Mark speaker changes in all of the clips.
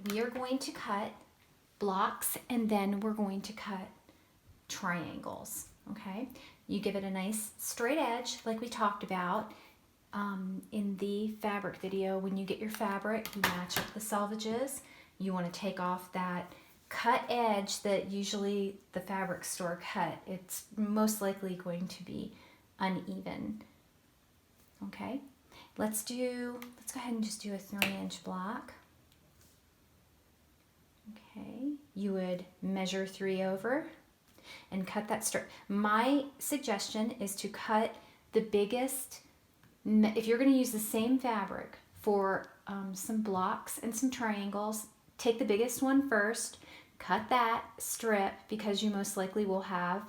Speaker 1: we are going to cut blocks and then we're going to cut triangles, okay? You give it a nice straight edge like we talked about in the fabric video. When you get your fabric, you match up the selvages. You want to take off that cut edge that usually the fabric store cut. It's most likely going to be uneven, okay? Let's go ahead and just do a 3-inch block. Okay, you would measure 3 over and cut that strip. My suggestion is to cut the biggest, if you're going to use the same fabric for some blocks and some triangles, take the biggest one first, cut that strip because you most likely will have,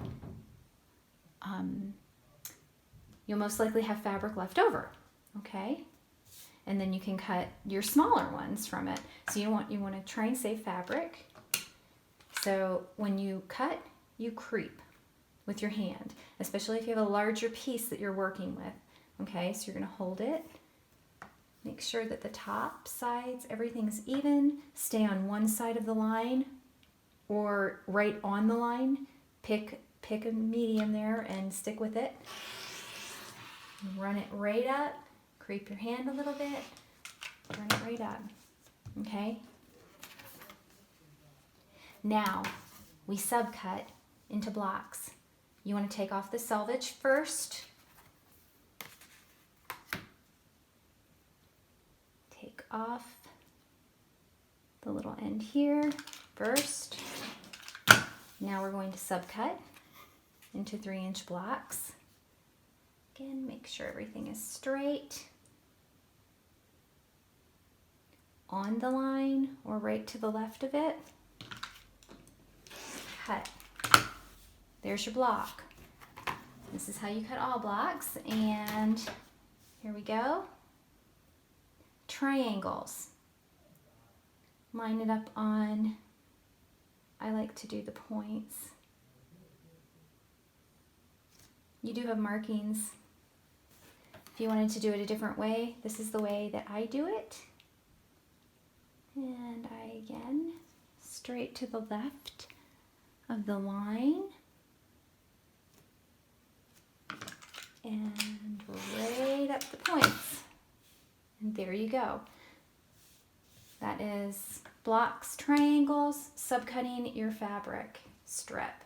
Speaker 1: fabric left over, okay? And then you can cut your smaller ones from it. So you want to try and save fabric. So when you cut, you creep with your hand, especially if you have a larger piece that you're working with. Okay, so you're going to hold it. Make sure that the top sides, everything's even. Stay on one side of the line or right on the line. Pick a medium there and stick with it. Run it right up. Creep your hand a little bit. Run it right up. Okay? Now, we subcut into blocks. You want to take off the selvage first. Take off the little end here first. Now we're going to subcut into 3-inch blocks. Again, make sure everything is straight. On the line or right to the left of it. Cut. There's your block. This is how you cut all blocks, and here we go. Triangles. Line it up on, I like to do the points. You do have markings. If you wanted to do it a different way, this is the way that I do it. And again, straight to the left of the line. And right up the points. And there you go. That is blocks, triangles, subcutting your fabric strip.